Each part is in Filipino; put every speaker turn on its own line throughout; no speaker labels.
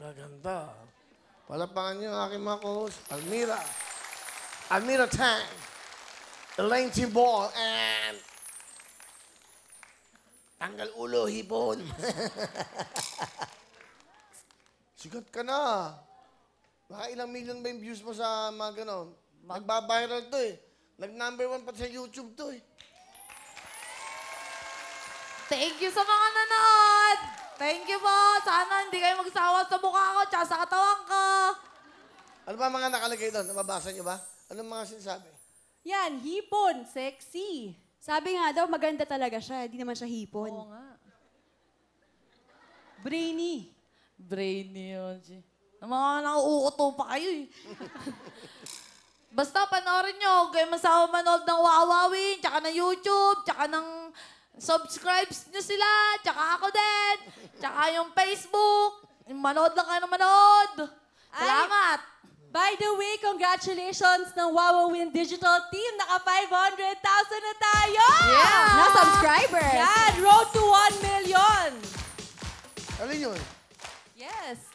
Maganda. Palapangan niyo ang aking mga co-host, Almira. Almira Tang. Elaine Timbol and... Tanggal ulo, hipon. Sikat ka na. Baka ilang million ba yung views mo sa mga gano'n? Nagba-viral to eh. Nag-number 1 pa sa YouTube to eh.
Thank you sa mga nanood! Thank you po! Sana hindi kayo magsawa sa mukha ko tsaka sa katawan ko.
Ano ba mga nakalagay doon? Nababasa niyo ba? Anong mga sinasabi?
Yan, hipon, sexy. Sabi nga daw, maganda talaga siya. Hindi naman siya hipon.
Oo nga.
Brainy.
Brainy yun, G. Mga nauuto pa kayo eh. Basta panoorin nyo, huwag kayo masawa manood ng Wawawin, tsaka ng YouTube, tsaka ng subscribes nyo sila, tsaka ako din, tsaka yung Facebook. Manood lang kayo ng manood. Salamat!
By the way, congratulations ng Wawawin Digital Team. Naka 500,000 na tayo!
Yeah!
Na subscribers! Yan, road to 1 million!
Ano yun?
Yes.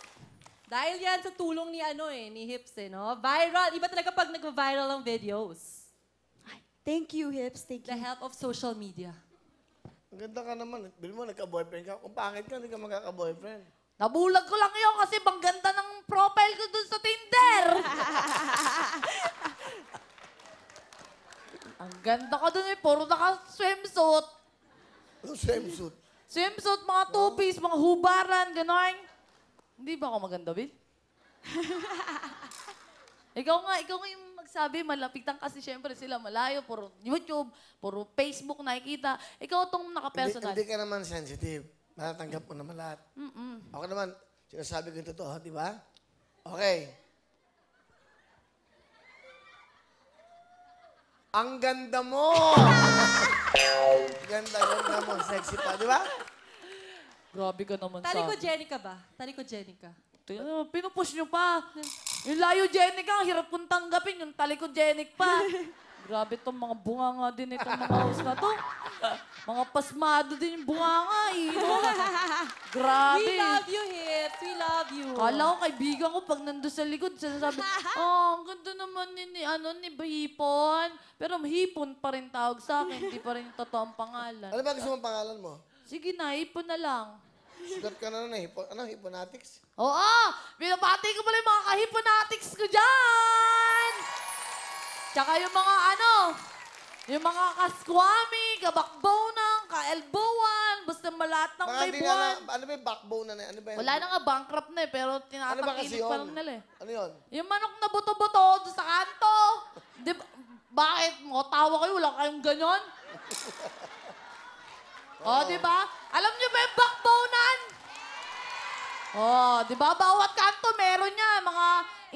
Dahil yan sa tulong ni ni Hips no? Viral. Iba talaga pag nag-viral ang videos.
Thank you, Hips. Thank
The
you.
help of social media.
Ang ganda ka naman. Bili mo, nagka-boyfriend ka. Kung pangit ka, hindi ka magkaka-boyfriend.
Nabulag ko lang yun kasi bang ganda ng profile ko dun sa Tinder. Ang ganda ko dun eh. Puro naka-swimsuit.
Ano swimsuit?
Swimsuit, mga two-piece, mga hubaran, gano'n. Hindi ba ako maganda, Bill? ikaw nga yung magsabi, malapitan kasi syempre sila malayo, puro YouTube, puro Facebook nakikita. Ikaw tong naka-personal.
Hindi ka naman sensitive. Matatanggap mo naman lahat. Ako naman, sinasabi ko yung totoo, di ba? Okay. Ang ganda mo! Ganda mo. Sexy pa, di ba?
Grabe ka naman sa
Taliko
akin.
Jenica ba? Taliko Jenica.
Pinupush nyo pa. Yung Lyogenic ang hirap kong tanggapin. Yung Talicogenic pa. Grabe itong mga bunganga din itong mga host na to. Mga pasmado din yung bunganga eh. Grabe.
We love you, Hips. We love you.
Kala ko kaibigan ko pag nandun sa likod, sinasabi, ang ganda naman ni Hipon. Pero Hipon pa rin tawag sa akin, hindi pa rin yung totoong pangalan.
Ano ba gusto mong pangalan mo?
Sige na, Hipon na lang.
Sugat ka na nun eh. Hiponatics?
Oo! Binabati ko pala yung mga kahiponatics ko dyan! Tsaka yung mga yung mga kaskwami, kabakbonang, kaelbowan, basta malat ng
Baka
may
di
buwan.
nga ano ba yung backbone na ano ba yan?
Wala na nga, bankrupt na eh, pero
Ano ba kasi
tinatangkilik pa
yun?
lang nila eh.
Ano yun?
Yung manok na buto-buto doon sa kanto. Di ba, bakit? Tawa kayo, wala kayong ganon? Oh, di ba? Alam niyo ba yung backbonean? Oh, di ba? Bawat kanto meron niya. Mga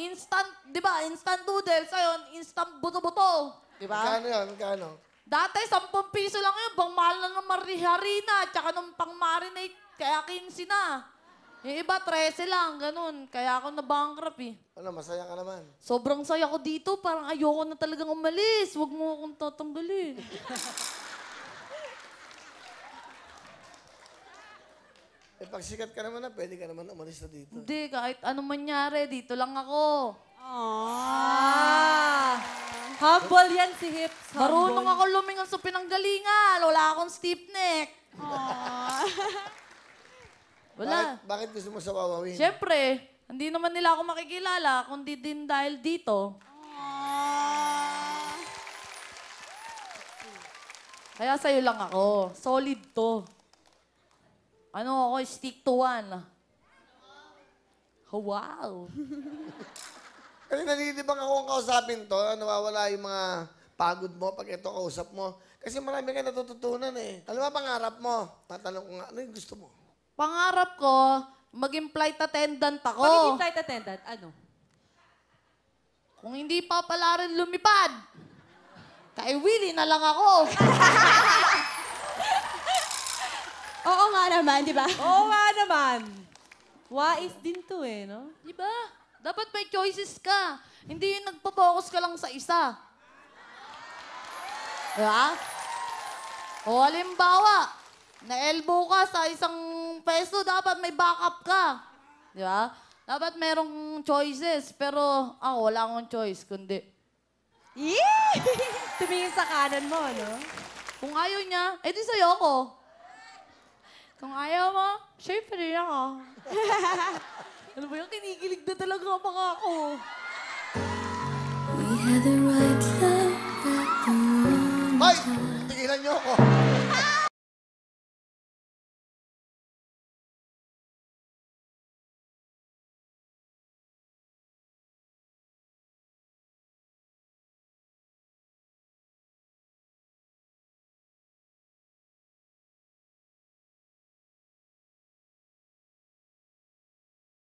instant, di ba? Instant noodles. Ayun, instant buto-buto. Di ba?
Magkano yun? Magkano?
Dati, 10 piso lang yun. Bang mahal na ng harina. Tsaka nung pang-marinate, kaya 15 na. Yung iba, 13 lang. Ganun. Kaya ako na-bankrupt eh.
Ano, masaya ka naman.
Sobrang saya ko dito. Parang ayoko na talagang umalis. Huwag mo akong tatanggalin.
Eh, pag sikat ka naman na, pwede ka naman umalis na dito.
Hindi, kahit anong mangyari, dito lang ako.
Humble yan si Hips.
Marunong ako lumingon sa pinanggalingan. Wala akong stiff neck. Wala.
Bakit gusto mo sa Wawawin?
Siyempre, hindi naman nila ako makikilala, kundi din dahil dito. Kaya sa'yo lang ako. Solid to. Ano ako, stick to one. Oh, wow.
Kasi nalilibang ako kung kausapin to, nawawala yung mga pagod mo pag ito kausap mo. Kasi marami ka natututunan eh. Ano ba pangarap mo? Tatanong ko nga, ano yung gusto mo?
Pangarap ko, maging flight attendant ako.
Pagiging flight attendant, ano?
Kung hindi pa pala rin lumipad, kay Willie na lang ako.
Oo nga naman, di ba?
Oo nga naman. Wais din to eh, no?
Diba? Dapat may choices ka. Hindi yung nagpo-focus ka lang sa isa. Diba? O halimbawa, na-elbow ka sa isang peso, dapat may backup ka. Diba? Dapat merong choices, pero ako wala akong choice, kundi
Yee!
Tumingin sa kanan mo, no?
kung ayaw niya, edi sa'yo ako. Kung ayaw mo, syempre rin ako. Ano ba yung kinikilig na talaga baka ako?
Hoy! Tigilan niyo ako.